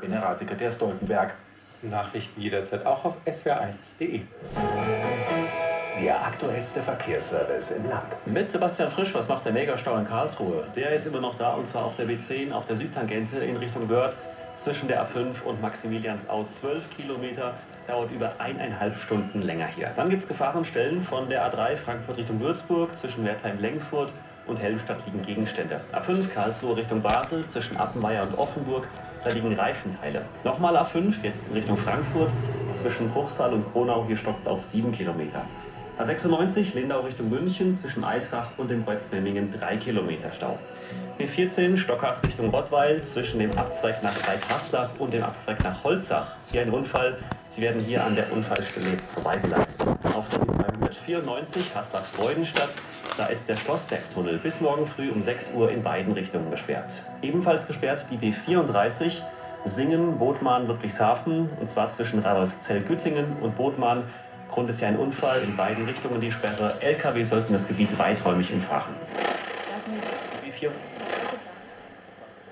Generalsekretär Stoltenberg. Nachrichten jederzeit auch auf swr1.de. Der aktuellste Verkehrsservice im Land. Mit Sebastian Frisch, was macht der Megastau in Karlsruhe? Der ist immer noch da, und zwar auf der B10, auf der Südtangente in Richtung Wörth. Zwischen der A5 und Maximiliansau 12 Kilometer, dauert über 1,5 Stunden länger hier. Dann gibt es Gefahrenstellen von der A3 Frankfurt Richtung Würzburg, zwischen Wertheim-Lengfurt und Helmstadt liegen Gegenstände. A5 Karlsruhe Richtung Basel, zwischen Appenweier und Offenburg, da liegen Reifenteile. Nochmal A5, jetzt in Richtung Frankfurt, zwischen Bruchsal und Kronau, hier stockt es auf 7 Kilometer. A96 Lindau Richtung München, zwischen Eitrach und dem Kreuzmemmingen 3 Kilometer Stau. B14 Stockach Richtung Rottweil, zwischen dem Abzweig nach Reithaslach und dem Abzweig nach Holzach. Hier ein Unfall, Sie werden hier an der Unfallstelle vorbeigeleitet. Auf der B294 Haslach-Freudenstadt, da ist der Schlossbergtunnel bis morgen früh um 6 Uhr in beiden Richtungen gesperrt. Ebenfalls gesperrt die B34 Singen, Bothmann, Ludwigshafen, und zwar zwischen Radolfzell-Gützingen und Bothmann. Grund ist ja ein Unfall, in beiden Richtungen die Sperre. LKW sollten das Gebiet weiträumig umfahren. Die B4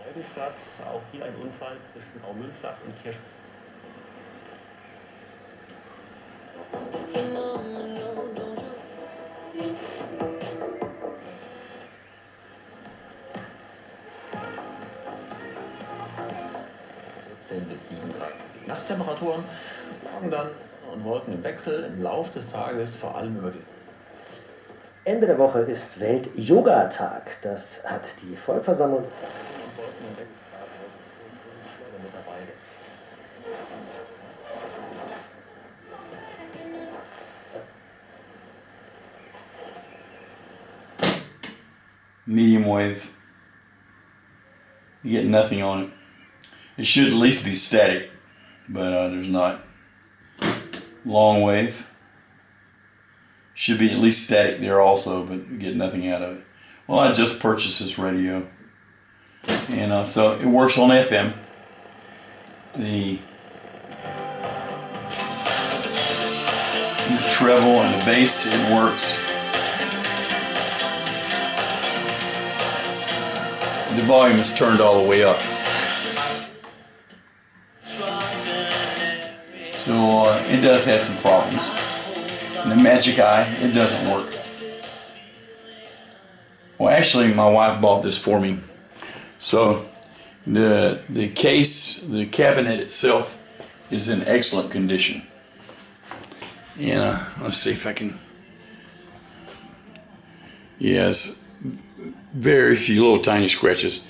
Freudenstadt, auch hier ein Unfall zwischen Aumünzach und Kirch. Bis 7 Grad. Die Nachttemperaturen morgen dann und Wolken im Wechsel im Lauf des Tages, vor allem über die. Ende der Woche ist Welt-Yoga-Tag. Das hat die Vollversammlung. Medium wave. You get nothing on it. It should at least be static, but there's not. Long wave. Should be at least static there also, but you get nothing out of it. Well, I just purchased this radio, and so it works on FM. The treble and the bass, it works. The volume is turned all the way up. So it does have some problems. And the Magic Eye, it doesn't work. Well, actually, my wife bought this for me. So the case, the cabinet itself is in excellent condition. And let's see if I can. Yes, very few little tiny scratches.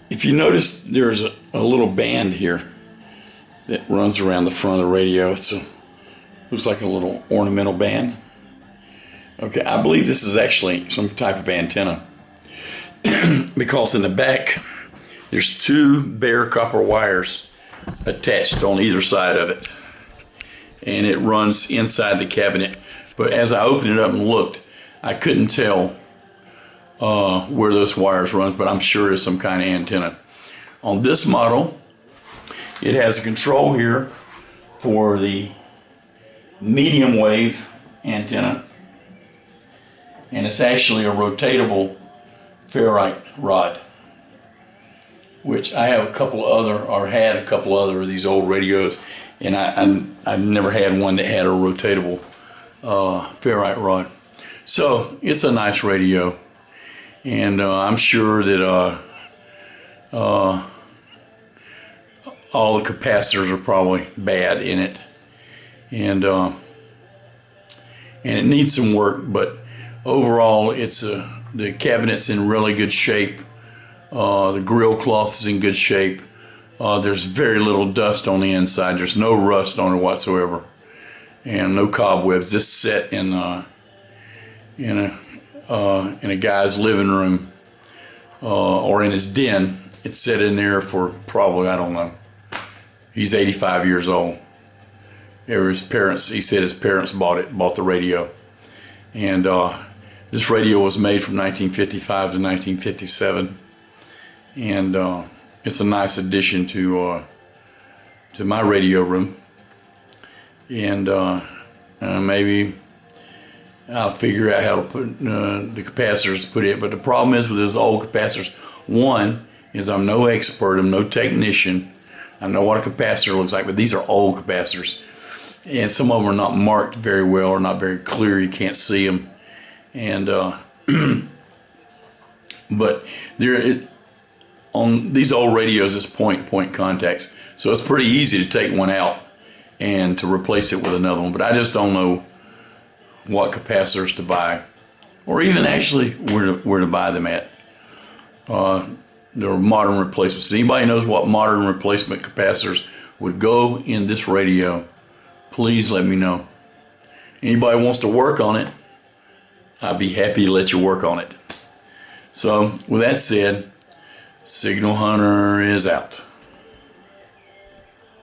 If you notice, there's a little band here that runs around the front of the radio. Looks like a little ornamental band. Okay, I believe this is actually some type of antenna because in the back there's 2 bare copper wires attached on either side of it, and it runs inside the cabinet. But as I opened it up and looked, I couldn't tell where those wires run, but I'm sure it's some kind of antenna. On this model, it has a control here for the medium wave antenna, and it's actually a rotatable ferrite rod, which I have a couple other, or had a couple other of these old radios, and I've never had one that had a rotatable ferrite rod. So it's a nice radio, and I'm sure that all the capacitors are probably bad in it, and it needs some work, but overall the cabinet's in really good shape. The grill cloth is in good shape. There's very little dust on the inside. There's no rust on it whatsoever, and no cobwebs. This set in a guy's living room or in his den. It's set in there for probably, I don't know. He's 85 years old. His parents, he said his parents bought the radio. And this radio was made from 1955 to 1957. And it's a nice addition to my radio room. And maybe I'll figure out how to put the capacitors to put it. But the problem is with those old capacitors, one is I'm no expert, I'm no technician. I know what a capacitor looks like, but these are old capacitors. And some of them are not marked very well or not very clear. You can't see them. And but on these old radios, it's point-to-point contacts. So it's pretty easy to take one out and to replace it with another one. But I just don't know what capacitors to buy, or even actually where to buy them at. There are modern replacements. Anybody knows what modern replacement capacitors would go in this radio, please let me know. Anybody wants to work on it, I'd be happy to let you work on it. So with that said, Signal Hunter is out.